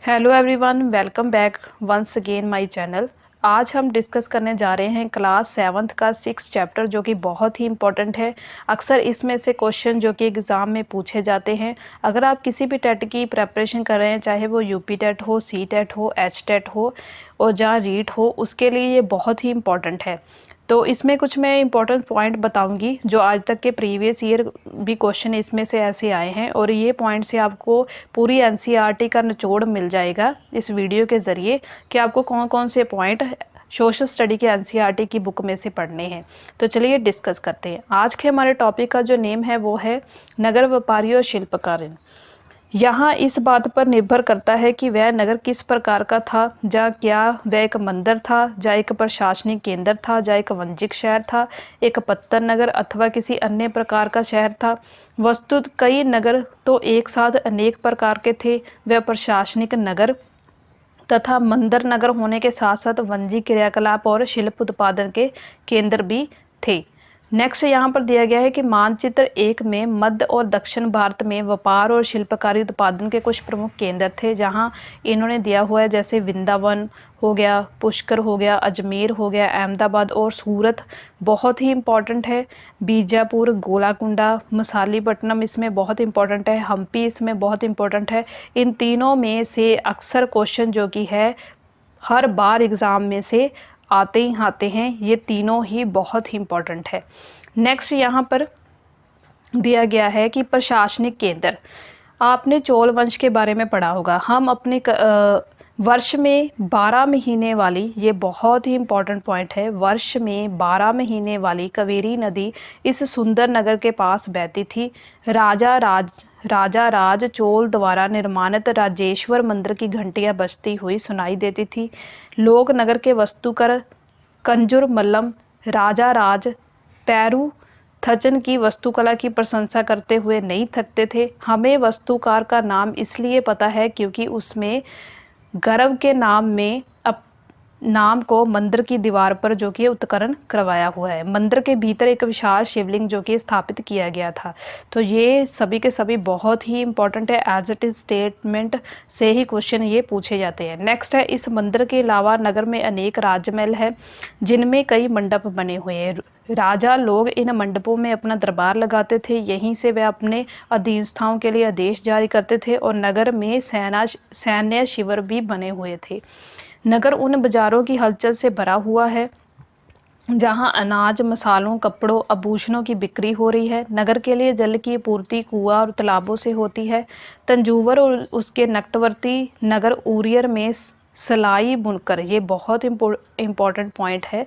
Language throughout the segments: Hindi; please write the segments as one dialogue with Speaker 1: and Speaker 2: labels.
Speaker 1: Hello everyone, welcome back once again my channel. आज हम डिस्कस करने जा रहे हैं क्लास 7th का 6 चैप्टर, जो कि बहुत ही इंपॉर्टेंट है। अक्सर इसमें से क्वेश्चन जो कि एग्ज़ाम में पूछे जाते हैं। अगर आप किसी भी टेट की प्रेपरेशन कर रहे हैं, चाहे वो यूपी टेट हो, सी टेट हो, एच टेट हो और जहाँ रीट हो, उसके लिए ये बहुत ही इंपॉर्टेंट है। तो इसमें कुछ मैं इंपॉर्टेंट पॉइंट बताऊंगी जो आज तक के प्रीवियस ईयर भी क्वेश्चन इसमें से ऐसे आए हैं, और ये पॉइंट से आपको पूरी एनसीईआरटी का निचोड़ मिल जाएगा इस वीडियो के ज़रिए कि आपको कौन कौन से पॉइंट सोशल स्टडी के एनसीईआरटी की बुक में से पढ़ने हैं। तो चलिए डिस्कस करते हैं। आज के हमारे टॉपिक का जो नेम है वो है नगर व्यापारी और शिल्पकार। यहाँ इस बात पर निर्भर करता है कि वह नगर किस प्रकार का था, जहाँ क्या वह एक मंदिर था, जहाँ एक प्रशासनिक केंद्र था, जहाँ एक वाणिज्यिक शहर था, एक पत्तन नगर अथवा किसी अन्य प्रकार का शहर था। वस्तुतः कई नगर तो एक साथ अनेक प्रकार के थे। वह प्रशासनिक नगर तथा मंदिर नगर होने के साथ साथ वाणिज्यिक क्रियाकलाप और शिल्प उत्पादन के केंद्र भी थे। नेक्स्ट यहाँ पर दिया गया है कि मानचित्र 1 में मध्य और दक्षिण भारत में व्यापार और शिल्पकारी उत्पादन के कुछ प्रमुख केंद्र थे, जहाँ इन्होंने दिया हुआ है जैसे वृंदावन हो गया, पुष्कर हो गया, अजमेर हो गया, अहमदाबाद और सूरत बहुत ही इम्पॉर्टेंट है। बीजापुर, गोलाकुंडा, मसालीपट्टनम इसमें बहुत इंपॉर्टेंट है। हम्पी इसमें बहुत इंपॉर्टेंट है। इन तीनों में से अक्सर क्वेश्चन जो कि है हर बार एग्ज़ाम में से आते हैं। ये तीनों ही बहुत ही इम्पोर्टेंट है। नेक्स्ट यहाँ पर दिया गया है कि प्रशासनिक केंद्र। आपने चोल वंश के बारे में पढ़ा होगा। हम अपने वर्ष में 12 महीने वाली, ये बहुत ही इम्पोर्टेंट पॉइंट है, वर्ष में 12 महीने वाली कावेरी नदी इस सुंदर नगर के पास बहती थी। राजा राज चोल द्वारा निर्माणित राजेश्वर मंदिर की घंटियां बजती हुई सुनाई देती थी। लोग नगर के वास्तुकार कंजूर मल्लम राजा राज पैरू थचन की वास्तुकला की प्रशंसा करते हुए नहीं थकते थे। हमें वास्तुकार का नाम इसलिए पता है क्योंकि उसमें गर्व के नाम में नाम को मंदिर की दीवार पर जो कि उत्करण करवाया हुआ है। मंदिर के भीतर एक विशाल शिवलिंग जो कि स्थापित किया गया था। तो ये सभी के सभी बहुत ही इंपॉर्टेंट है। एज इट इज स्टेटमेंट से ही क्वेश्चन ये पूछे जाते हैं। नेक्स्ट है, इस मंदिर के अलावा नगर में अनेक राजमहल है जिनमें कई मंडप बने हुए हैं। राजा लोग इन मंडपों में अपना दरबार लगाते थे। यहीं से वे अपने अधीनस्थों के लिए आदेश जारी करते थे, और नगर में सैन्य शिविर भी बने हुए थे। नगर उन बाजारों की हलचल से भरा हुआ है जहां अनाज, मसालों, कपड़ों, आभूषणों की बिक्री हो रही है। नगर के लिए जल की पूर्ति कुआं और तालाबों से होती है। तंजौर और उसके निकटवर्ती नगर उरियर में सिलाई बुनकर, ये बहुत इम्पोर्टेंट पॉइंट है,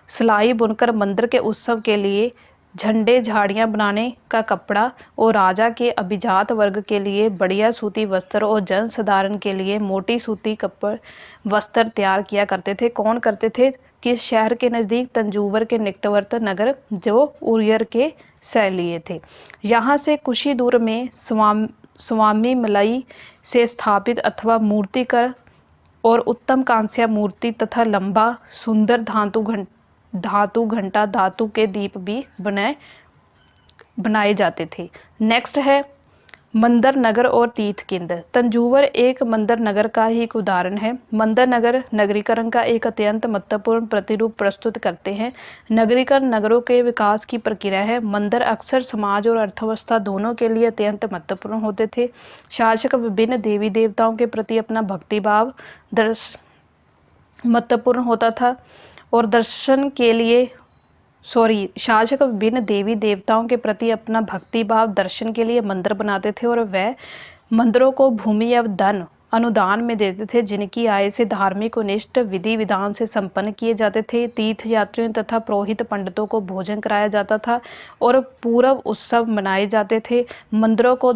Speaker 1: सिलाई बुनकर मंदिर के उत्सव के लिए झंडे, झाड़ियाँ बनाने का कपड़ा, और राजा के अभिजात वर्ग के लिए बढ़िया सूती वस्त्र और जन साधारण के लिए मोटी सूती कपड़ वस्त्र तैयार किया करते थे। कौन करते थे? किस शहर के नज़दीक? तंजौर के निकटवर्ती नगर जो उरियर के शैलीय थे। यहाँ से कुछ ही दूर में स्वामी मलई से स्थापित अथवा मूर्तिकर और उत्तम कांस्य मूर्ति तथा लंबा सुंदर धातु घंटा धातु के दीप भी बनाए जाते थे। नेक्स्ट है मंदिर नगर और तीर्थ केंद्र। तंजौर एक मंदिर नगर का ही एक उदाहरण है। मंदिर नगर नगरीकरण का एक अत्यंत महत्वपूर्ण प्रतिरूप प्रस्तुत करते हैं। नगरीकरण नगरों के विकास की प्रक्रिया है। मंदिर अक्सर समाज और अर्थव्यवस्था दोनों के लिए अत्यंत महत्वपूर्ण होते थे। शासक विभिन्न देवी देवताओं के प्रति अपना भक्तिभाव महत्वपूर्ण होता था, और शासक विभिन्न देवी देवताओं के प्रति अपना भक्तिभाव दर्शन के लिए मंदिर बनाते थे, और वह मंदिरों को भूमि या धन अनुदान में देते थे, जिनकी आय से धार्मिक निष्ठ विधि विधान से संपन्न किए जाते थे। तीर्थ यात्रियों तथा पुरोहित पंडितों को भोजन कराया जाता था और पूर्व उत्सव मनाए जाते थे। मंदिरों को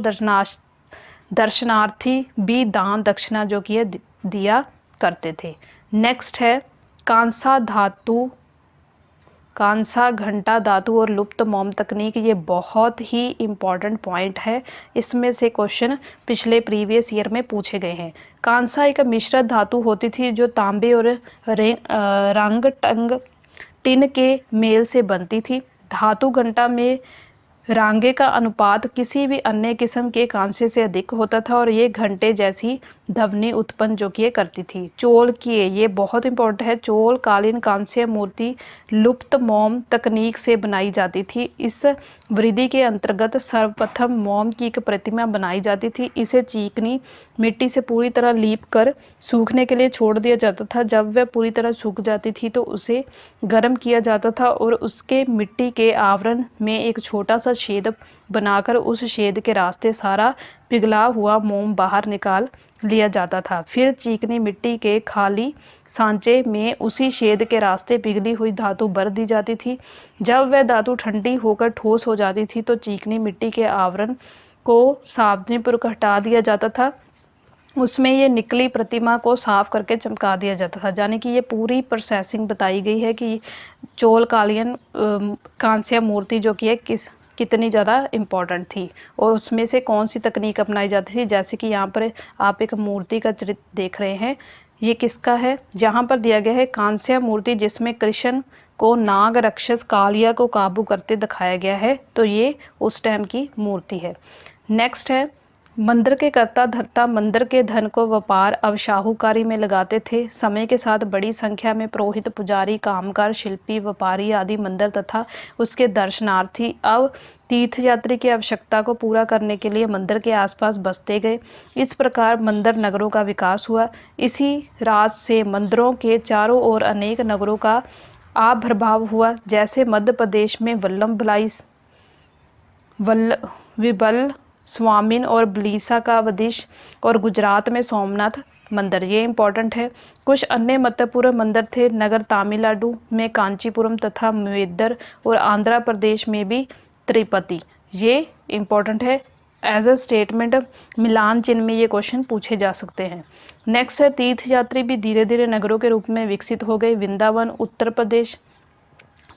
Speaker 1: दर्शनार्थी भी दान दक्षिणा जो कि दिया करते थे। नेक्स्ट है कांसा घंटा धातु और लुप्त मोम तकनीक। ये बहुत ही इम्पॉर्टेंट पॉइंट है। इसमें से क्वेश्चन पिछले प्रीवियस ईयर में पूछे गए हैं। कांसा एक मिश्र धातु होती थी जो तांबे और रंग टिन के मेल से बनती थी। धातु घंटा में रांगे का अनुपात किसी भी अन्य किस्म के कांसे से अधिक होता था और ये घंटे जैसी ध्वनि उत्पन्न जो कि ये करती थी। चोल की, ये बहुत इंपॉर्टेंट है, चोल कालीन कांस्य मूर्ति लुप्त मोम तकनीक से बनाई जाती थी। इस विधि के अंतर्गत सर्वप्रथम मोम की एक प्रतिमा बनाई जाती थी। इसे चिकनी मिट्टी से पूरी तरह लीप कर सूखने के लिए छोड़ दिया जाता था। जब वह पूरी तरह सूख जाती थी तो उसे गर्म किया जाता था और उसके मिट्टी के आवरण में एक छोटा सा छेद बनाकर उस छेद के रास्ते सारा पिघला हुआ मोम बाहर निकाल लिया जाता था। फिर चिकनी मिट्टी के खाली सांचे में उसी छेद के रास्ते पिघली हुई धातु भर दी जाती थी। जब वह धातु ठंडी होकर ठोस हो जाती थी तो चिकनी मिट्टी के आवरण को सावधानीपूर्वक हटा दिया जाता था। उसमें ये निकली प्रतिमा को साफ करके चमका दिया जाता था। यानी कि ये पूरी प्रोसेसिंग बताई गई है कि चोल कालीन कांस्य मूर्ति जो कि है कितनी ज़्यादा इम्पोर्टेंट थी और उसमें से कौन सी तकनीक अपनाई जाती थी। जैसे कि यहाँ पर आप एक मूर्ति का चित्र देख रहे हैं, ये किसका है, जहाँ पर दिया गया है कांस्य मूर्ति जिसमें कृष्ण को नाग राक्षस कालिया को काबू करते दिखाया गया है, तो ये उस टाइम की मूर्ति है। नेक्स्ट है, मंदिर के कर्ता धर्ता मंदिर के धन को व्यापार अवशाहुकारी में लगाते थे। समय के साथ बड़ी संख्या में पुरोहित, पुजारी, कामगार, शिल्पी, व्यापारी आदि मंदिर तथा उसके दर्शनार्थी अब तीर्थयात्री की आवश्यकता को पूरा करने के लिए मंदिर के आसपास बसते गए। इस प्रकार मंदिर नगरों का विकास हुआ। इसी राज से मंदिरों के चारों ओर अनेक नगरों का आविर्भाव हुआ। जैसे मध्य प्रदेश में विबल स्वामिन और बिलीसा का वदिश और गुजरात में सोमनाथ मंदिर, ये इंपॉर्टेंट है। कुछ अन्य महत्वपूर्ण मंदिर थे नगर तमिलनाडु में कांचीपुरम तथा मेदर और आंध्र प्रदेश में भी तिरुपति, ये इंपॉर्टेंट है। एज अ स्टेटमेंट मिलान चिन्ह में ये क्वेश्चन पूछे जा सकते हैं। नेक्स्ट है, तीर्थयात्री भी धीरे धीरे नगरों के रूप में विकसित हो गए। वृंदावन उत्तर प्रदेश,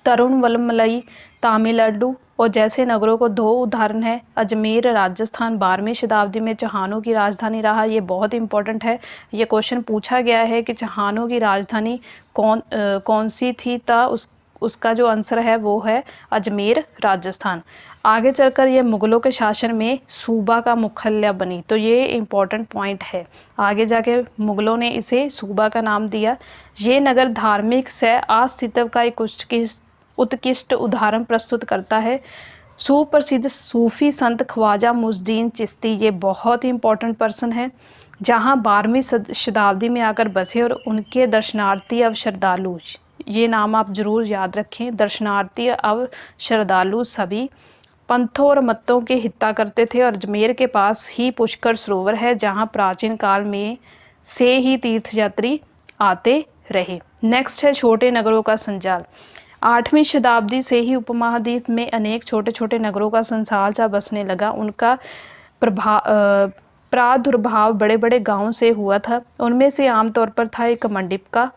Speaker 1: तरुणवलमलई तमिलनाडु और जैसे नगरों को दो उदाहरण है। अजमेर राजस्थान 12वीं शताब्दी में चौहानों की राजधानी रहा, ये बहुत इंपॉर्टेंट है। ये क्वेश्चन पूछा गया है कि चौहानों की राजधानी कौन सी थी, उसका जो आंसर है वो है अजमेर राजस्थान। आगे चलकर ये मुगलों के शासन में सूबा का मुख्यालय बनी, तो ये इम्पोर्टेंट पॉइंट है। आगे जाके मुगलों ने इसे सूबा का नाम दिया। ये नगर धार्मिक से अस्तित्व का एक उत्कृष्ट उदाहरण प्रस्तुत करता है। सुप्रसिद्ध सूफी संत ख्वाजा मुइज़ुद्दीन चिश्ती, ये बहुत ही इंपॉर्टेंट पर्सन है, जहाँ 12वीं शताब्दी में आकर बसे और उनके दर्शनार्थी अब श्रद्धालु, ये नाम आप जरूर याद रखें, दर्शनार्थी अब श्रद्धालु सभी पंथों और मतों के हित्ता करते थे। और अजमेर के पास ही पुष्कर सरोवर है, जहाँ प्राचीन काल में से ही तीर्थयात्री आते रहे। नेक्स्ट है, छोटे नगरों का संजाल। 8वीं शताब्दी से ही उपमहाद्वीप में अनेक छोटे छोटे नगरों का संसार सा बसने लगा। उनका प्रादुर्भाव बड़े बड़े गांवों से हुआ था। उनमें से आमतौर पर था एक मंडिपका,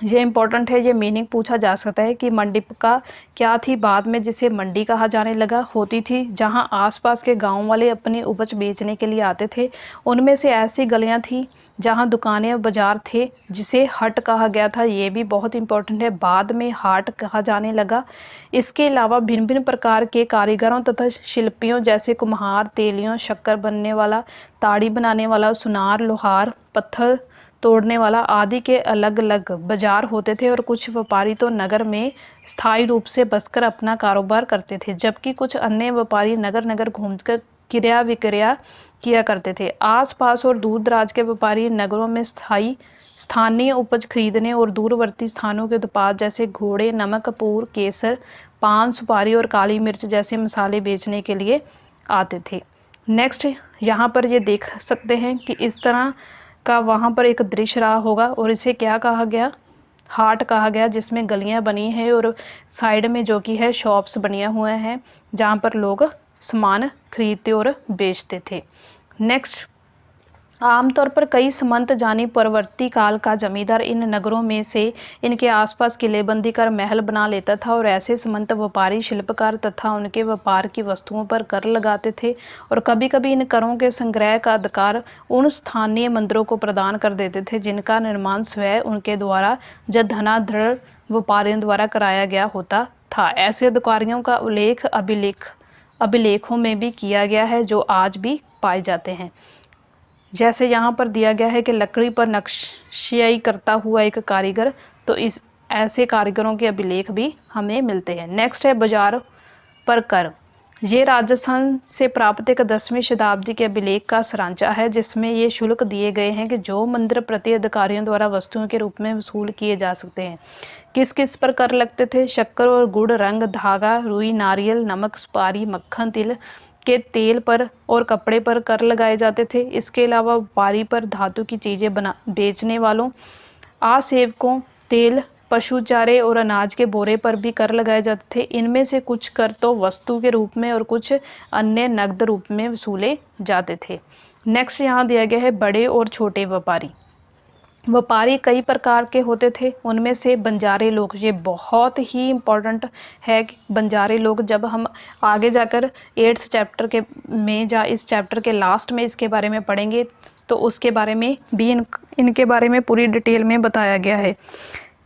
Speaker 1: ये इंपॉर्टेंट है, ये मीनिंग पूछा जा सकता है कि मंडिपका क्या थी, बाद में जिसे मंडी कहा जाने लगा, होती थी जहां आसपास के गांव वाले अपनी उपज बेचने के लिए आते थे। उनमें से ऐसी गलियां थी जहां दुकानें और बाजार थे, जिसे हट कहा गया था, ये भी बहुत इंपॉर्टेंट है, बाद में हाट कहा जाने लगा। इसके अलावा भिन्न भिन्न प्रकार के कारीगरों तथा शिल्पियों जैसे कुम्हार, तेलियों, शक्कर बनने वाला, ताड़ी बनाने वाला, सुनार, लोहार, पत्थर तोड़ने वाला आदि के अलग अलग बाजार होते थे। और कुछ व्यापारी तो नगर में स्थायी रूप से बसकर अपना कारोबार करते थे, जबकि कुछ अन्य व्यापारी नगर नगर घूमकर क्रय विक्रय किया करते थे। आसपास और दूर दराज के व्यापारी नगरों में स्थानीय उपज खरीदने और दूरवर्ती स्थानों के उत्पाद जैसे घोड़े, नमक, कपूर, केसर, पान, सुपारी और काली मिर्च जैसे मसाले बेचने के लिए आते थे। नेक्स्ट यहाँ पर ये देख सकते हैं कि इस तरह का वहाँ पर एक दृश्य रहा होगा और इसे क्या कहा गया, हाट कहा गया, जिसमें गलियाँ बनी हैं और साइड में जो कि है शॉप्स बनिया हुए हैं जहाँ पर लोग सामान खरीदते और बेचते थे। नेक्स्ट, आमतौर पर कई समंत जानी परवर्ती काल का जमींदार इन नगरों में से इनके आसपास किलेबंदी कर महल बना लेता था और ऐसे समंत व्यापारी, शिल्पकार तथा उनके व्यापार की वस्तुओं पर कर लगाते थे और कभी कभी इन करों के संग्रह का अधिकार उन स्थानीय मंदिरों को प्रदान कर देते थे जिनका निर्माण स्वयं उनके द्वारा या धनाढ्य व्यापारियों द्वारा कराया गया होता था। ऐसे अधिकारियों का उल्लेख अभिलेख अभिलेखों में भी किया गया है जो आज भी पाए जाते हैं। जैसे यहाँ पर दिया गया है कि लकड़ी पर नक्शियाई करता हुआ एक कारीगर, तो इस ऐसे कारीगरों के अभिलेख भी हमें मिलते हैं। नेक्स्ट है बाजार पर कर। ये राजस्थान से प्राप्त एक 10वीं शताब्दी के अभिलेख का सारांश है, जिसमें ये शुल्क दिए गए हैं कि जो मंदिर प्रति अधिकारियों द्वारा वस्तुओं के रूप में वसूल किए जा सकते हैं। किस किस पर कर लगते थे? शक्कर और गुड़, रंग, धागा, रुई, नारियल, नमक, सुपारी, मक्खन, तिल के तेल पर और कपड़े पर कर लगाए जाते थे। इसके अलावा व्यापारी पर, धातु की चीज़ें बेचने वालों, आसेवकों, तेल, पशु चारे और अनाज के बोरे पर भी कर लगाए जाते थे। इनमें से कुछ कर तो वस्तु के रूप में और कुछ अन्य नकद रूप में वसूले जाते थे। नेक्स्ट यहाँ दिया गया है बड़े और छोटे व्यापारी। व्यापारी कई प्रकार के होते थे, उनमें से बंजारे लोग, ये बहुत ही इम्पोर्टेंट है कि बंजारे लोग, जब हम आगे जाकर 8th चैप्टर के में इस चैप्टर के लास्ट में इसके बारे में पढ़ेंगे तो उसके बारे में भी इनके बारे में पूरी डिटेल में बताया गया है।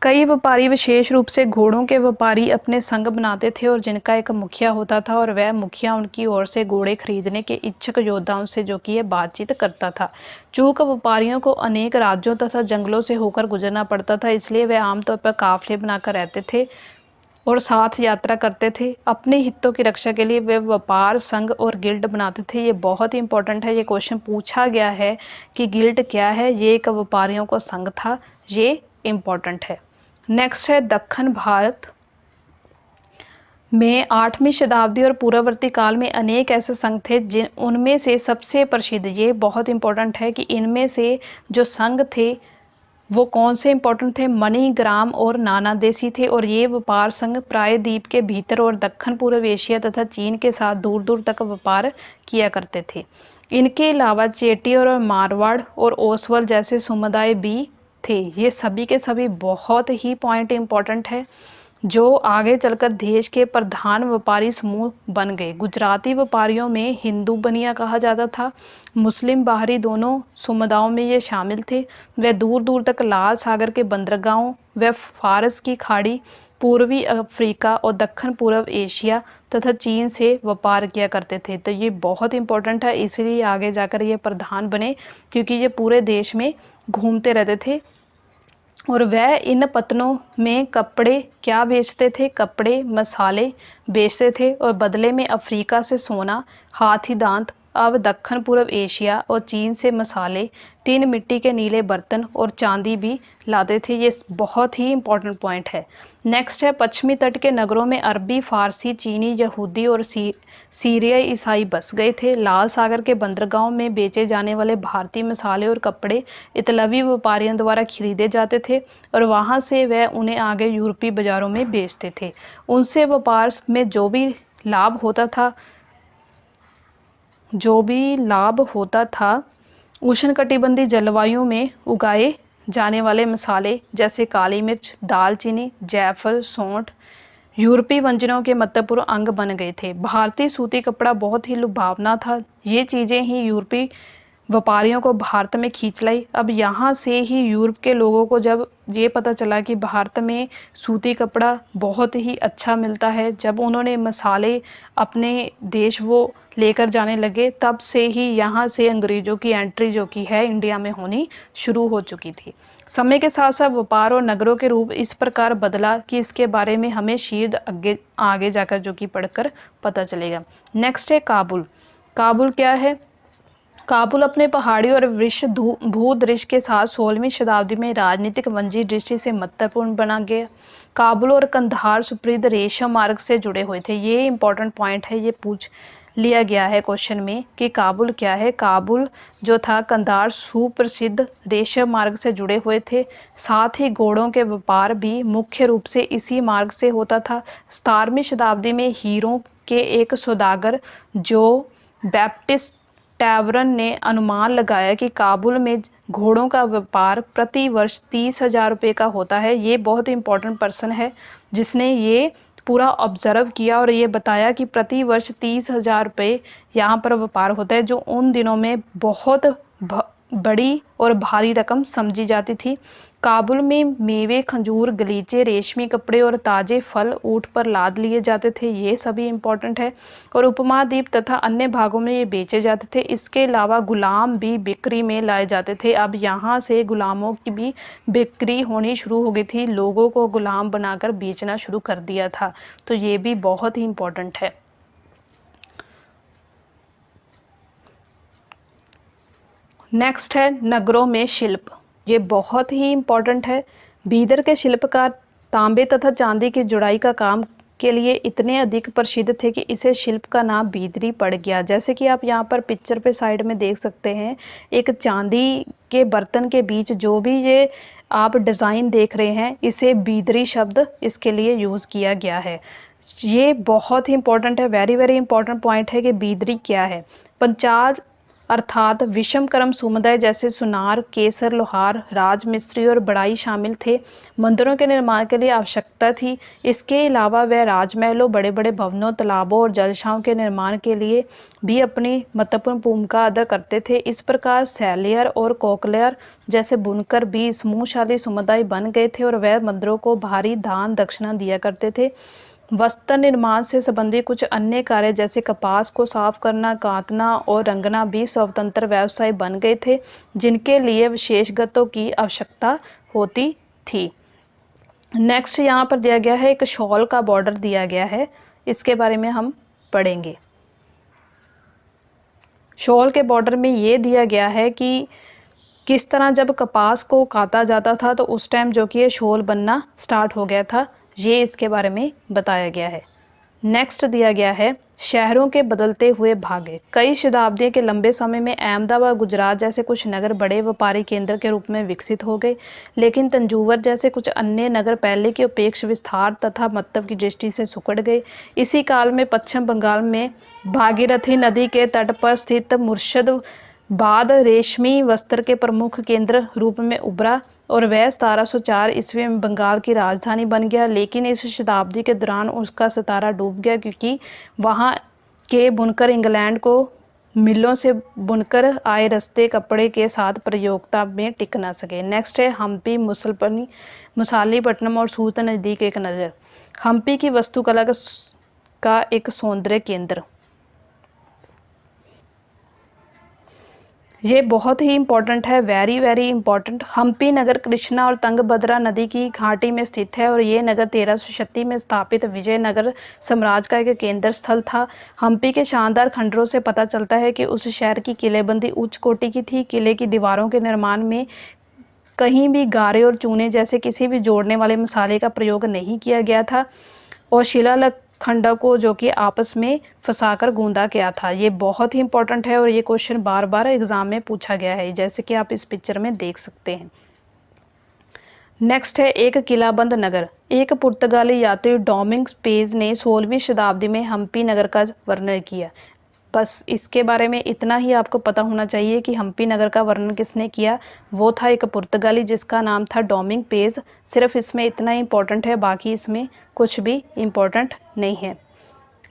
Speaker 1: कई व्यापारी, विशेष रूप से घोड़ों के व्यापारी, अपने संघ बनाते थे और जिनका एक मुखिया होता था और वह मुखिया उनकी ओर से घोड़े खरीदने के इच्छुक योद्धाओं से जो कि बातचीत करता था। चूंकि व्यापारियों को अनेक राज्यों तथा जंगलों से होकर गुजरना पड़ता था, इसलिए वे आमतौर पर काफिले बनाकर रहते थे और साथ यात्रा करते थे। अपने हितों की रक्षा के लिए वे व्यापार संघ और गिल्ड बनाते थे। ये बहुत ही इंपॉर्टेंट है, ये क्वेश्चन पूछा गया है कि गिल्ड क्या है। ये एक व्यापारियों का संघ था, ये इम्पोर्टेंट है। नेक्स्ट है दक्षिण भारत में 8वीं शताब्दी और पूर्ववर्ती काल में अनेक ऐसे संघ थे जिन उनमें से सबसे प्रसिद्ध, ये बहुत इंपॉर्टेंट है कि इनमें से जो संघ थे वो कौन से इंपॉर्टेंट थे, मणिग्राम और नाना देशी थे। और ये व्यापार संघ प्रायद्वीप के भीतर और दक्षिण पूर्व एशिया तथा चीन के साथ दूर दूर तक व्यापार किया करते थे। इनके अलावा चेटी और मारवाड़ और ओसवाल जैसे समुदाय भी थे। ये सभी के सभी बहुत ही पॉइंट इम्पॉर्टेंट है जो आगे चलकर देश के प्रधान व्यापारी समूह बन गए। गुजराती व्यापारियों में हिंदू बनिया कहा जाता था। मुस्लिम बाहरी दोनों समुदायों में ये शामिल थे। वे दूर दूर तक लाल सागर के बंदरगाहों व फारस की खाड़ी, पूर्वी अफ्रीका और दक्षिण पूर्व एशिया तथा चीन से व्यापार किया करते थे। तो ये बहुत इंपॉर्टेंट है, इसलिए आगे जाकर ये प्रधान बने क्योंकि ये पूरे देश में घूमते रहते थे। और वह इन पतनों में कपड़े क्या बेचते थे? कपड़े, मसाले बेचते थे और बदले में अफ्रीका से सोना, हाथी दांत, अब दक्षिण पूर्व एशिया और चीन से मसाले, टिन, मिट्टी के नीले बर्तन और चांदी भी लाते थे। ये बहुत ही इंपॉर्टेंट पॉइंट है। नेक्स्ट है पश्चिमी तट के नगरों में अरबी, फारसी, चीनी, यहूदी और सीरियाई ईसाई बस गए थे। लाल सागर के बंदरगाहों में बेचे जाने वाले भारतीय मसाले और कपड़े इतालवी व्यापारियों द्वारा खरीदे जाते थे और वहाँ से वह उन्हें आगे यूरोपीय बाज़ारों में बेचते थे। उनसे व्यापार में जो भी लाभ होता था उष्णकटिबंधीय जलवायु में उगाए जाने वाले मसाले जैसे काली मिर्च, दालचीनी, जायफल, सौंठ यूरोपीय व्यंजनों के महत्वपूर्ण अंग बन गए थे। भारतीय सूती कपड़ा बहुत ही लुभावना था। ये चीज़ें ही यूरोपीय व्यापारियों को भारत में खींच लाई। अब यहाँ से ही यूरोप के लोगों को जब ये पता चला कि भारत में सूती कपड़ा बहुत ही अच्छा मिलता है, जब उन्होंने मसाले अपने देश वो लेकर जाने लगे, तब से ही यहाँ से अंग्रेज़ों की एंट्री जो कि है इंडिया में होनी शुरू हो चुकी थी। समय के साथ साथ व्यापार और नगरों के रूप इस प्रकार बदला कि इसके बारे में हमें शीघ्र आगे जाकर जो कि पढ़कर पता चलेगा। नेक्स्ट है काबुल। काबुल क्या है? काबुल अपने पहाड़ी और भूदृश्य के साथ 16वीं शताब्दी में राजनीतिक वंजी दृष्टि से महत्वपूर्ण बना गया। काबुल और कंधार सुप्रसिद्ध रेशम मार्ग से जुड़े हुए थे। ये इंपॉर्टेंट पॉइंट है, ये पूछ लिया गया है क्वेश्चन में कि काबुल क्या है। काबुल जो था कंधार सुप्रसिद्ध रेशम मार्ग से जुड़े हुए थे। साथ ही घोड़ों के व्यापार भी मुख्य रूप से इसी मार्ग से होता था। 17वीं शताब्दी में हीरों के एक सौदागर जो बैप्टिस्ट टैवरन ने अनुमान लगाया कि काबुल में घोड़ों का व्यापार प्रति वर्ष 30,000 रुपये का होता है। ये बहुत इंपॉर्टेंट पर्सन है जिसने ये पूरा ऑब्जर्व किया और ये बताया कि प्रति वर्ष 30,000 रुपये यहाँ पर व्यापार होता है, जो उन दिनों में बहुत बड़ी और भारी रकम समझी जाती थी। काबुल में मेवे, खजूर, गलीचे, रेशमी कपड़े और ताजे फल ऊँट पर लाद लिए जाते थे, ये सभी इम्पोर्टेंट है। और उपमहाद्वीप तथा अन्य भागों में ये बेचे जाते थे। इसके अलावा गुलाम भी बिक्री में लाए जाते थे। अब यहाँ से गुलामों की भी बिक्री होनी शुरू हो गई थी, लोगों को गुलाम बनाकर बेचना शुरू कर दिया था। तो ये भी बहुत ही इम्पोर्टेंट है। नेक्स्ट है नगरों में शिल्प, ये बहुत ही इम्पोर्टेंट है। बीदर के शिल्पकार तांबे तथा चांदी की जुड़ाई का काम के लिए इतने अधिक प्रसिद्ध थे कि इसे शिल्प का नाम बीदरी पड़ गया। जैसे कि आप यहाँ पर पिक्चर पे साइड में देख सकते हैं, एक चांदी के बर्तन के बीच जो भी ये आप डिज़ाइन देख रहे हैं, इसे बीदरी शब्द इसके लिए यूज़ किया गया है। ये बहुत ही इंपॉर्टेंट है, वेरी वेरी इंपॉर्टेंट पॉइंट है कि बीदरी क्या है। पंचाल अर्थात विषमकर्म समुदाय जैसे सुनार, केसर, लोहार, राजमिस्त्री और बढ़ाई शामिल थे। मंदिरों के निर्माण के लिए आवश्यकता थी। इसके अलावा वह राजमहलों, बड़े बड़े भवनों, तालाबों और जलशाओं के निर्माण के लिए भी अपनी महत्वपूर्ण भूमिका अदा करते थे। इस प्रकार सैलियर और कोकलेयर जैसे बुनकर भी समूहशाली समुदाय बन गए थे और वह मंदिरों को भारी दान दक्षिणा दिया करते थे। वस्त्र निर्माण से संबंधित कुछ अन्य कार्य जैसे कपास को साफ करना, काटना और रंगना भी स्वतंत्र व्यवसाय बन गए थे, जिनके लिए विशेषज्ञों की आवश्यकता होती थी। नेक्स्ट यहाँ पर दिया गया है, एक शॉल का बॉर्डर दिया गया है, इसके बारे में हम पढ़ेंगे। शॉल के बॉर्डर में ये दिया गया है कि किस तरह जब कपास को काटा जाता था तो उस टाइम जो कि ये शॉल बनना स्टार्ट हो गया था, ये इसके बारे में बताया गया है। नेक्स्ट दिया गया है शहरों के बदलते हुए भाग्य। कई शताब्दियों के लंबे समय में अहमदाबाद, गुजरात जैसे कुछ नगर बड़े व्यापारी केंद्र के रूप में विकसित हो गए, लेकिन तंजौर जैसे कुछ अन्य नगर पहले की अपेक्षा विस्तार तथा महत्व की दृष्टि से सिकुड़ गए। इसी काल में पश्चिम बंगाल में भागीरथी नदी के तट पर स्थित मुर्शिदाबाद रेशमी वस्त्र के प्रमुख केंद्र रूप में उभरा और वह 1704 ईस्वी में बंगाल की राजधानी बन गया। लेकिन इस शताब्दी के दौरान उसका सितारा डूब गया, क्योंकि वहाँ के बुनकर इंग्लैंड को मिलों से बुनकर आए रस्ते कपड़े के साथ प्रयोगता में टिक ना सके। नेक्स्ट है हम्पी, मुसालीपट्टनम और सूरत नज़दीक एक नज़र। हम्पी की वास्तुकला का एक सौंदर्य केंद्र, ये बहुत ही इम्पोर्टेंट है, very very important. Hampi Nagar Krishna और तुंगभद्रा नदी की घाटी में स्थित है और ये नगर 1336 में स्थापित विजयनगर साम्राज्य का एक केंद्र स्थल था। हम्पी के शानदार खंडरों से पता चलता है कि उस शहर की किलेबंदी उच्च कोटि की थी। किले की दीवारों के निर्माण में कहीं भी गारे और चूने जैसे किसी भी जोड़ने वाले मसाले का प्रयोग नहीं किया गया था और शिलालेख खंडों को जो कि आपस में फंसाकर गूंदा गया था। ये बहुत ही इंपॉर्टेंट है और ये क्वेश्चन बार बार एग्जाम में पूछा गया है, जैसे कि आप इस पिक्चर में देख सकते हैं। नेक्स्ट है एक किलाबंद नगर। एक पुर्तगाली यात्री डोमिंग्स पेज ने 16वीं शताब्दी में हम्पी नगर का वर्णन किया। बस इसके बारे में इतना ही आपको पता होना चाहिए कि हम्पी नगर का वर्णन किसने किया, वो था एक पुर्तगाली जिसका नाम था डोमिंग पेज। सिर्फ इसमें इतना इंपॉर्टेंट है, बाकी इसमें कुछ भी इम्पोर्टेंट नहीं है।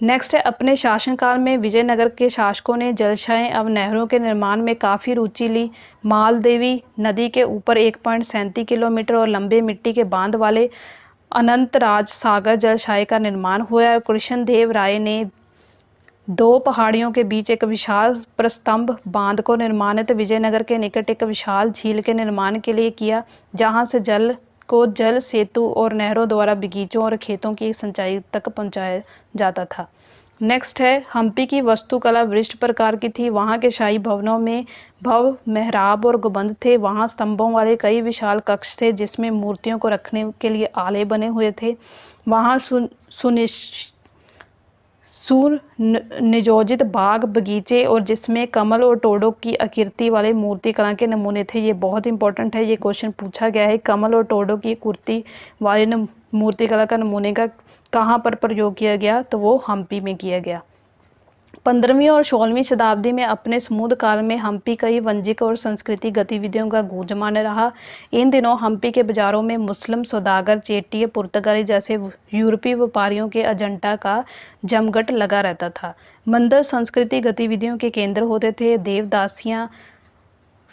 Speaker 1: नेक्स्ट है अपने शासनकाल में विजयनगर के शासकों ने जलाशय एवं नहरों के निर्माण में काफ़ी रुचि ली। मालदेवी नदी के ऊपर 1.37 किलोमीटर और लंबे मिट्टी के बांध वाले अनंतराज सागर जलाशय का निर्माण हुआ। कृष्णदेव राय ने 2 पहाड़ियों के बीच एक विशाल प्रस्तंभ बांध को निर्माणित विजयनगर के निकट एक विशाल झील के निर्माण के लिए किया, जहां से जल को जल सेतु और नहरों द्वारा बगीचों और खेतों की सिंचाई तक पहुंचाया जाता था। नेक्स्ट है हम्पी की वास्तुकला विशिष्ट प्रकार की थी। वहाँ के शाही भवनों में भव, मेहराब और गुंबद थे। वहाँ स्तंभों वाले कई विशाल कक्ष थे जिसमें मूर्तियों को रखने के लिए आले बने हुए थे। वहाँ नियोजित बाग बगीचे और जिसमें कमल और टोडों की आकृति वाले मूर्ति कला के नमूने थे। ये बहुत इंपॉर्टेंट है, ये क्वेश्चन पूछा गया है। कमल और टोडों की आकृति वाले मूर्ति कला का नमूने का कहाँ पर प्रयोग किया गया, तो वो हम्पी में किया गया। 15वीं और 16वीं शताब्दी में अपने समृद्ध काल में हम्पी कई वाणिज्यिक और सांस्कृतिक गतिविधियों का गूंजमान रहा। इन दिनों हम्पी के बाजारों में मुस्लिम सौदागर, चेटिये, पुर्तगाली जैसे यूरोपीय व्यापारियों के एजेंडा का जमघट लगा रहता था। मंदिर सांस्कृतिक गतिविधियों के केंद्र होते थे। देवदासियाँ,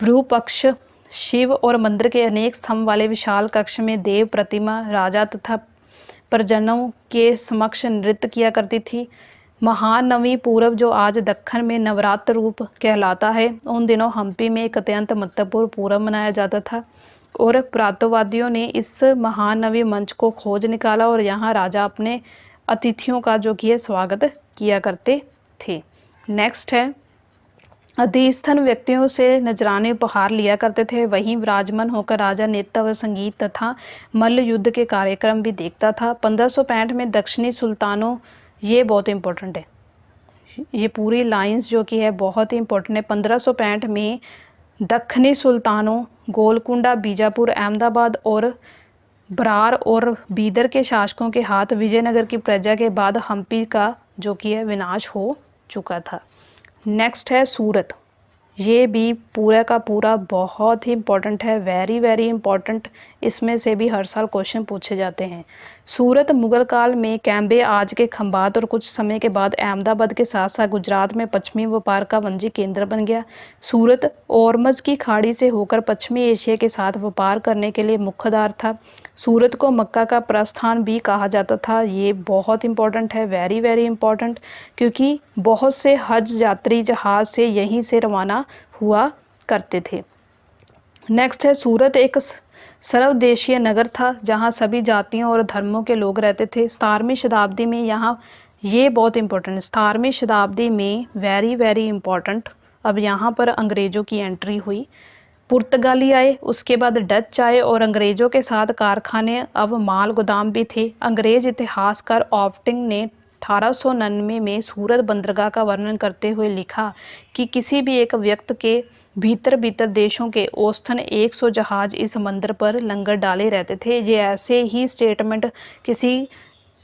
Speaker 1: विरूपक्ष शिव और मंदिर के अनेक स्तंभ वाले विशाल कक्ष में देव प्रतिमा राजा तथा प्रजनों के समक्ष नृत्य किया करती थी। महानवमी पूर्व, जो आज दक्खन में नवरात्र रूप कहलाता है, उन दिनों हम्पी में एक अत्यंत महत्वपूर्ण पूर्व मनाया जाता था और पुरातत्ववादियों ने इस महानवी मंच को खोज निकाला और यहाँ राजा अपने अतिथियों का जो कि स्वागत किया करते थे। नेक्स्ट है, अधिस्थन व्यक्तियों से नजराने उपहार लिया करते थे। वहीं विराजमान होकर राजा नृत्य और संगीत तथा मल्ल युद्ध के कार्यक्रम भी देखता था। 1565 में दक्षिणी सुल्तानों, ये बहुत इंपॉर्टेंट है, ये पूरी लाइंस जो कि है बहुत ही इंपॉर्टेंट है। 1565 में दक्षिणी सुल्तानों गोलकुंडा, बीजापुर, अहमदाबाद और बरार और बीदर के शासकों के हाथ विजयनगर की प्रजा के बाद हम्पी का जो कि है विनाश हो चुका था। नेक्स्ट है सूरत, ये भी पूरा का पूरा बहुत ही इंपॉर्टेंट है, वेरी वेरी इंपॉर्टेंट। इसमें से भी हर साल क्वेश्चन पूछे जाते हैं। सूरत मुगल काल में कैम्बे, आज के खंभात, और कुछ समय के बाद अहमदाबाद के साथ साथ गुजरात में पश्चिमी व्यापार का वाणिज्य केंद्र बन गया। सूरत ओरमज की खाड़ी से होकर पश्चिमी एशिया के साथ व्यापार करने के लिए मुख्य द्वार था। सूरत को मक्का का प्रस्थान भी कहा जाता था। ये बहुत इंपॉर्टेंट है, वेरी वेरी इंपॉर्टेंट, क्योंकि बहुत से हज यात्री जहाज से यहीं से रवाना हुआ करते थे। नेक्स्ट है, सूरत एक सर्वदेशीय नगर था जहां सभी जातियों और धर्मों के लोग रहते थे। 17वीं शताब्दी में यहाँ, ये बहुत इंपॉर्टेंट, 17वीं शताब्दी में वेरी वेरी इंपॉर्टेंट, अब यहाँ पर अंग्रेज़ों की एंट्री हुई। पुर्तगाली आए, उसके बाद डच आए और अंग्रेज़ों के साथ कारखाने, अब माल गोदाम भी थे। अंग्रेज़ इतिहासकार ऑफ्टिंग ने 1899 में सूरत बंदरगाह का वर्णन करते हुए लिखा कि किसी भी एक व्यक्ति के भीतर देशों के औसतन 100 जहाज इस बंदर पर लंगर डाले रहते थे। ये ऐसे ही स्टेटमेंट किसी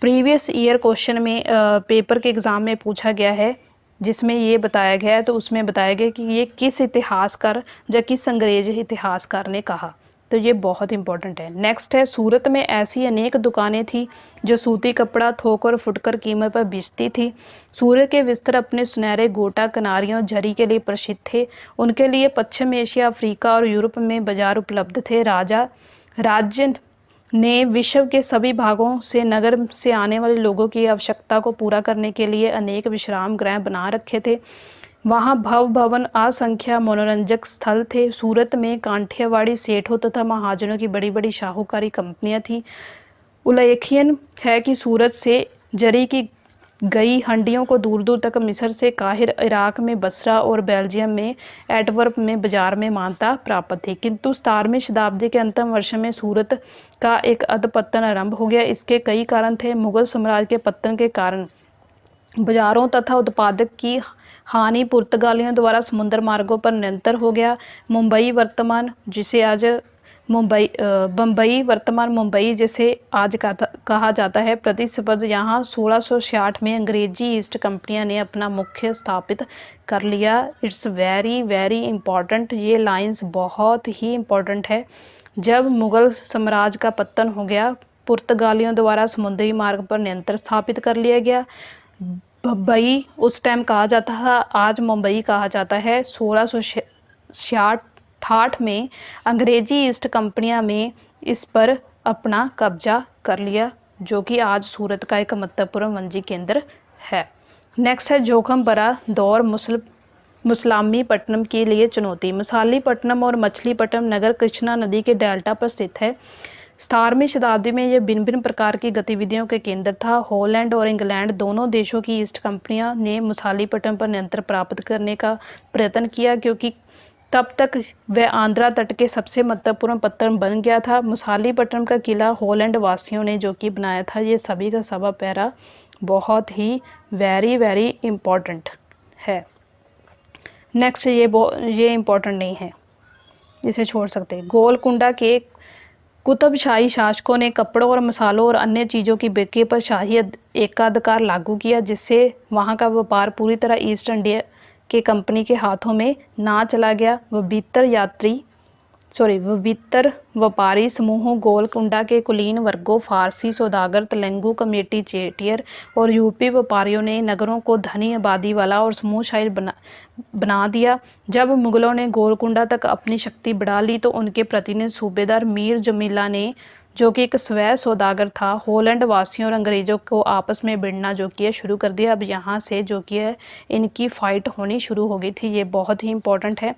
Speaker 1: प्रीवियस ईयर क्वेश्चन में पेपर के एग्ज़ाम में पूछा गया है, जिसमें ये बताया गया है, तो उसमें बताया गया कि ये किस इतिहासकार या किस अंग्रेज इतिहासकार ने कहा, तो ये बहुत इंपॉर्टेंट है। नेक्स्ट है, सूरत में ऐसी अनेक दुकानें थी जो सूती कपड़ा थोक और फुटकर कीमत पर बेचती थी। सूरत के बिस्तर अपने सुनहरे गोटा, किनारियों, जरी के लिए प्रसिद्ध थे। उनके लिए पश्चिम एशिया, अफ्रीका और यूरोप में बाजार उपलब्ध थे। राज्य ने विश्व के सभी भागों से नगर से आने वाले लोगों की आवश्यकता को पूरा करने के लिए अनेक विश्राम गृह बना रखे थे। वहाँ भवन, असंख्य मनोरंजक स्थल थे। सूरत में कांठियावाड़ी सेठों तथा महाजनों की बड़ी बड़ी शाहूकारी कंपनियां थीं। उल्लेखनीय है कि सूरत से जरी की गई हंडियों को दूर दूर तक मिस्र से काहिर, इराक में बसरा और बेल्जियम में एंटवर्प में बाजार में मान्यता प्राप्त थी। किंतु 17वीं शताब्दी के अंतिम वर्ष में सूरत का एक अधपतन आरंभ हो गया। इसके कई कारण थे। मुगल साम्राज्य के पतन के कारण बाजारों तथा उत्पादक की हानि पुर्तगालियों द्वारा समुद्र मार्गों पर निरंतर हो गया। मुंबई वर्तमान, जिसे आज मुंबई जिसे आज कहा जाता है, प्रतिस्पर्धा यहाँ 1666 में अंग्रेजी ईस्ट कंपनियां ने अपना मुख्य स्थापित कर लिया। इट्स वेरी वेरी इंपॉर्टेंट, ये लाइंस बहुत ही इंपॉर्टेंट है। जब मुगल साम्राज्य का पतन हो गया, पुर्तगालियों द्वारा समुद्री मार्ग पर नियंत्रण स्थापित कर लिया गया। मुंबई उस टाइम कहा जाता था, आज मुंबई कहा जाता है। 1668 में अंग्रेजी ईस्ट कंपनियां में इस पर अपना कब्जा कर लिया, जो कि आज सूरत का एक महत्वपूर्ण वाणिज्य केंद्र है। नेक्स्ट है, जोखिम भरा दौर मुसलामीपट्टनम के लिए चुनौती। मछलीपट्टनम और मछलीपट्टनम नगर कृष्णा नदी के डेल्टा पर स्थित है। 17वीं शताब्दी में यह भिन्न भिन्न प्रकार की गतिविधियों के केंद्र था। हॉलैंड और इंग्लैंड दोनों देशों की ईस्ट कंपनियां ने मछलीपट्टनम पर नियंत्रण प्राप्त करने का प्रयत्न किया, क्योंकि तब तक वह आंध्रा तट के सबसे महत्वपूर्ण पत्तन बन गया था। मछलीपट्टनम का किला हॉलैंड वासियों ने जो कि बनाया था। ये सभी का सभा पैरा बहुत ही वेरी वेरी इम्पोर्टेंट है। नेक्स्ट, ये इम्पोर्टेंट नहीं है, इसे छोड़ सकते हैं। गोलकुंडा के कुतुबशाही शासकों ने कपड़ों और मसालों और अन्य चीज़ों की बिक्री पर शाही एकाधिकार लागू किया, जिससे वहाँ का व्यापार पूरी तरह ईस्ट इंडिया के कंपनी के हाथों में ना चला गया। वह भीतर यात्री विवितर व्यापारी समूहों गोलकुंडा के कुलीन वर्गों, फारसी सौदागर, तेलुगु कमेटी चेटियर और यूपी व्यापारियों ने नगरों को धनी आबादी वाला और समूहशाही बना दिया। जब मुगलों ने गोलकुंडा तक अपनी शक्ति बढ़ा ली तो उनके प्रतिनिधि सूबेदार मीर जमीला ने, जो कि एक स्वयं सौदागर था, हॉलैंड वासियों और अंग्रेज़ों को आपस में भिड़ना जो कि शुरू कर दिया। अब यहाँ से जो कि है इनकी फ़ाइट होनी शुरू हो गई थी। ये बहुत ही इम्पोर्टेंट है।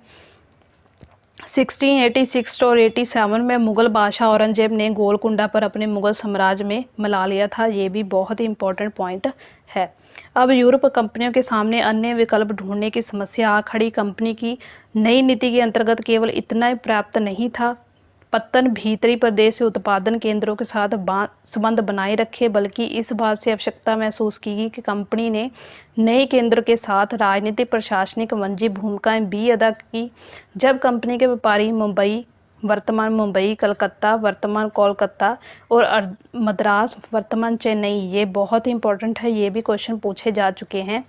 Speaker 1: 1686 और 87 में मुग़ल बादशाह औरंगजेब ने गोलकुंडा पर अपने मुग़ल साम्राज्य में मिला लिया था। ये भी बहुत ही इम्पोर्टेंट पॉइंट है। अब यूरोप कंपनियों के सामने अन्य विकल्प ढूंढने की समस्या आ खड़ी। कंपनी की नई नीति के अंतर्गत केवल इतना ही पर्याप्त नहीं था पत्तन भीतरी प्रदेश से उत्पादन केंद्रों के साथ संबंध बनाए रखे, बल्कि इस बात से आवश्यकता महसूस की कि कंपनी ने नए केंद्र के साथ राजनीतिक प्रशासनिक वाणिज्यिक भूमिकाएं भी अदा की। जब कंपनी के व्यापारी मुंबई, वर्तमान मुंबई, कलकत्ता वर्तमान कोलकाता और मद्रास वर्तमान चेन्नई, ये बहुत ही इंपॉर्टेंट है, ये भी क्वेश्चन पूछे जा चुके हैं,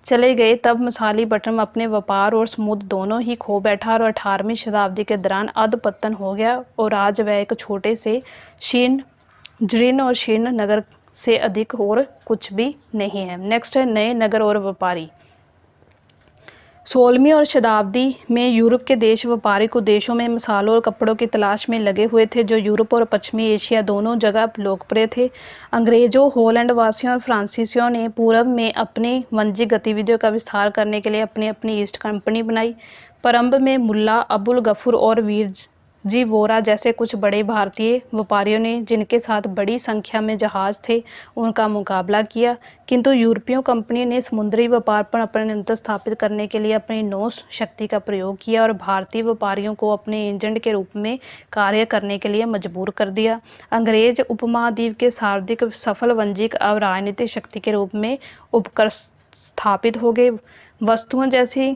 Speaker 1: चले गए, तब मछलीपट्टनम अपने व्यापार और समुद्र दोनों ही खो बैठा और 18वीं शताब्दी के दौरान अधपतन हो गया और आज वह एक छोटे से जीर्ण और शीर्ण नगर से अधिक और कुछ भी नहीं है। नेक्स्ट है नए नगर और व्यापारी। 16वीं और शताब्दी में यूरोप के देश व्यापारिक उद्देश्यों में मसालों और कपड़ों की तलाश में लगे हुए थे, जो यूरोप और पश्चिमी एशिया दोनों जगह लोकप्रिय थे। अंग्रेजों, हॉलैंड वासियों और फ्रांसीसियों ने पूर्व में अपनी वाणिज्यिक गतिविधियों का विस्तार करने के लिए अपनी अपनी ईस्ट कंपनी बनाई। प्रारंभ में मुल्ला अबुल गफूर और वीरजी वोरा जैसे कुछ बड़े भारतीय व्यापारियों ने, जिनके साथ बड़ी संख्या में जहाज थे, उनका मुकाबला किया, किंतु यूरोपीय कंपनी ने समुद्री व्यापार पर अपने नियंत्रण स्थापित करने के लिए अपनी नौ शक्ति का प्रयोग किया और भारतीय व्यापारियों को अपने एजेंट के रूप में कार्य करने के लिए मजबूर कर दिया। अंग्रेज उपमहाद्वीप के सर्वाधिक सफल वाणिज्यिक और राजनीतिक शक्ति के रूप में उपकर स्थापित हो गए। वस्तुओं जैसी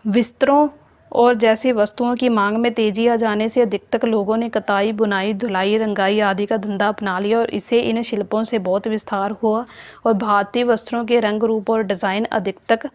Speaker 1: विस्त्रों और जैसी वस्तुओं की मांग में तेजी आ जाने से अधिकतर लोगों ने कताई, बुनाई, धुलाई, रंगाई आदि का धंधा अपना लिया और इससे इन शिल्पों से बहुत विस्तार हुआ और भारतीय वस्त्रों के रंग, रूप और डिज़ाइन अधिकतर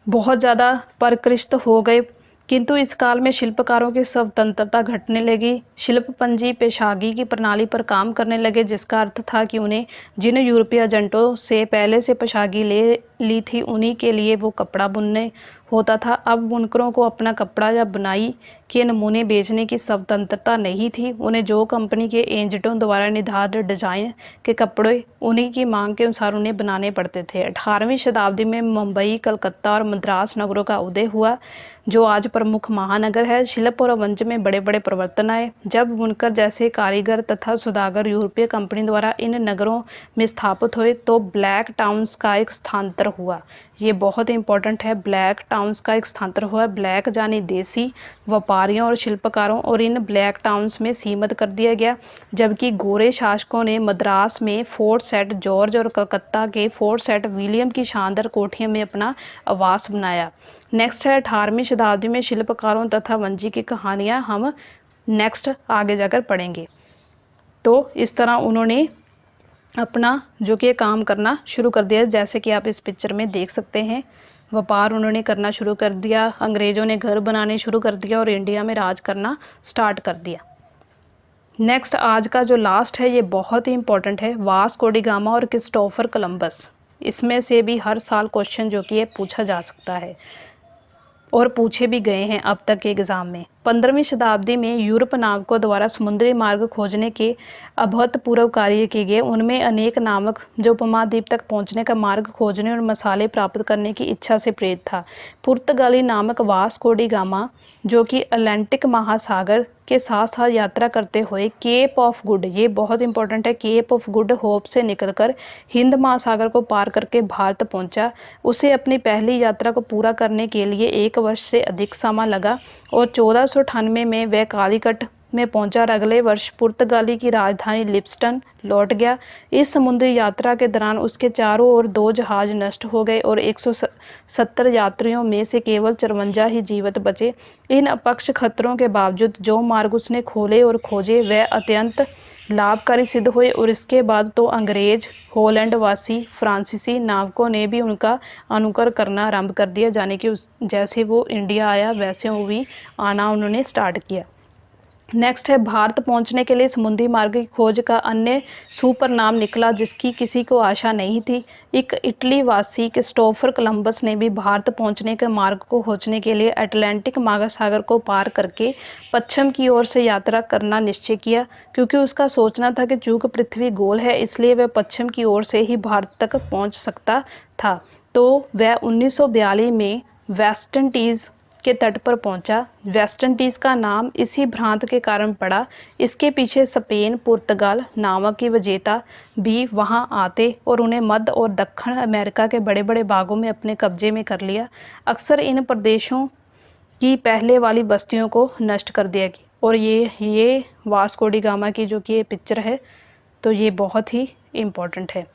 Speaker 1: बहुत ज़्यादा परिष्कृत हो गए। किंतु इस काल में शिल्पकारों की स्वतंत्रता घटने लगी। शिल्प पंजी पेशागी की प्रणाली पर काम करने लगे, जिसका अर्थ था कि उन्हें जिन यूरोपीय एजेंटों से पहले से पेशागी ले ली थी, उन्हीं के लिए वो कपड़ा बुनने होता था। अब बुनकरों को अपना कपड़ा या बुनाई के नमूने बेचने की स्वतंत्रता नहीं थी। उन्हें जो कंपनी के एजेंटों द्वारा निर्धारित डिजाइन के कपड़े उन्हीं की मांग के अनुसार उन्हें बनाने पड़ते थे। 18वीं शताब्दी में मुंबई, कलकत्ता और मद्रास नगरों का उदय हुआ, जो आज प्रमुख महानगर है। शिल्प और वाणिज्य में बड़े बड़े परिवर्तन आए। जब बुनकर जैसे कारीगर तथा सौदागर यूरोपीय कंपनी द्वारा इन नगरों में स्थापित हुए तो ब्लैक टाउन्स का एक स्थानांतर हुआ। ये बहुत इंपॉर्टेंट है, ब्लैक टाउन्स का एक स्थानांतर हुआ। ब्लैक यानी देसी व्यापारियों और शिल्पकारों और इन ब्लैक टाउन्स में सीमित कर दिया गया, जबकि गोरे शासकों ने मद्रास में फोर्ट सेंट जॉर्ज और कलकत्ता के फोर्ट सेंट विलियम की शानदार कोठियों में अपना आवास बनाया। नेक्स्ट है 18वीं शताब्दी में शिल्पकारों तथा वाणिज्य की कहानियाँ हम नेक्स्ट आगे जाकर पढ़ेंगे। तो इस तरह उन्होंने अपना जो कि काम करना शुरू कर दिया, जैसे कि आप इस पिक्चर में देख सकते हैं। व्यापार उन्होंने करना शुरू कर दिया, अंग्रेज़ों ने घर बनाने शुरू कर दिया और इंडिया में राज करना स्टार्ट कर दिया। नेक्स्ट आज का जो लास्ट है ये बहुत ही इंपॉर्टेंट है, वास्को डी गामा और क्रिस्टोफर कोलंबस। इसमें से भी हर साल क्वेश्चन जो कि ये पूछा जा सकता है और पूछे भी गए हैं अब तक के एग्ज़ाम में। 15वीं शताब्दी में यूरोप नाविकों द्वारा समुद्री मार्ग खोजने के अभूतपूर्व कार्य किए गए। उनमें अनेक नाविक जो उपमहाद्वीप तक पहुंचने का मार्ग खोजने और मसाले प्राप्त करने की इच्छा से प्रेरित था। पुर्तगाली नाविक वास्को डी गामा, जो कि अटलांटिक महासागर के साथ साथ यात्रा करते हुए केप ऑफ गुड, ये बहुत इंपॉर्टेंट है, केप ऑफ गुड होप से निकलकर हिंद महासागर को पार करके भारत पहुंचा। उसे अपनी पहली यात्रा को पूरा करने के लिए 1 वर्ष से अधिक समय लगा और 1498 में वह कालीकट में पहुंचा और अगले वर्ष पुर्तगाली की राजधानी लिस्बन लौट गया। इस समुद्री यात्रा के दौरान उसके चारों ओर 2 जहाज नष्ट हो गए और 170 यात्रियों में से केवल 54 ही जीवित बचे। इन अपक्ष खतरों के बावजूद जो मार्ग उसने खोले और खोजे वह अत्यंत लाभकारी सिद्ध हुए और इसके बाद तो अंग्रेज, हॉलैंड वासी, फ्रांसीसी नाविकों ने भी उनका अनुकरण करना आरंभ कर दिया, यानी कि जैसे वो इंडिया आया वैसे वो भी आना उन्होंने स्टार्ट किया। नेक्स्ट है, भारत पहुंचने के लिए समुद्री मार्ग की खोज का अन्य सुपर नाम निकला जिसकी किसी को आशा नहीं थी। एक इटली वासी क्रिस्टोफर कोलंबस ने भी भारत पहुंचने के मार्ग को खोजने के लिए अटलांटिक महासागर को पार करके पश्चिम की ओर से यात्रा करना निश्चय किया। क्योंकि उसका सोचना था कि चूंकि पृथ्वी गोल है इसलिए वह पश्चिम की ओर से ही भारत तक पहुँच सकता था। तो वह 1942 में वेस्ट इंडीज़ के तट पर पहुंचा। वेस्ट इंडीज़ का नाम इसी भ्रांत के कारण पड़ा। इसके पीछे स्पेन, पुर्तगाल नामक की विजेता भी वहां आते और उन्हें मध्य और दक्षिण अमेरिका के बड़े बड़े भागों में अपने कब्जे में कर लिया। अक्सर इन प्रदेशों की पहले वाली बस्तियों को नष्ट कर दिया गया। और ये वास्को डी गामा की जो कि ये पिक्चर है, तो ये बहुत ही इम्पोर्टेंट है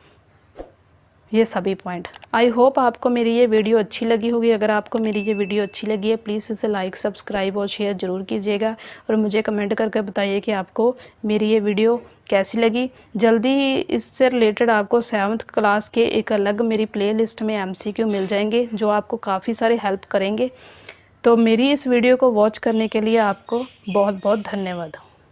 Speaker 1: ये सभी पॉइंट। आई होप आपको मेरी ये वीडियो अच्छी लगी होगी। अगर आपको मेरी ये वीडियो अच्छी लगी है प्लीज़ इसे लाइक, सब्सक्राइब और शेयर ज़रूर कीजिएगा और मुझे कमेंट करके बताइए कि आपको मेरी ये वीडियो कैसी लगी। जल्दी ही इससे रिलेटेड आपको 7th क्लास के एक अलग मेरी प्लेलिस्ट में MCQ मिल जाएंगे जो आपको काफ़ी सारे हेल्प करेंगे। तो मेरी इस वीडियो को वॉच करने के लिए आपको बहुत बहुत धन्यवाद।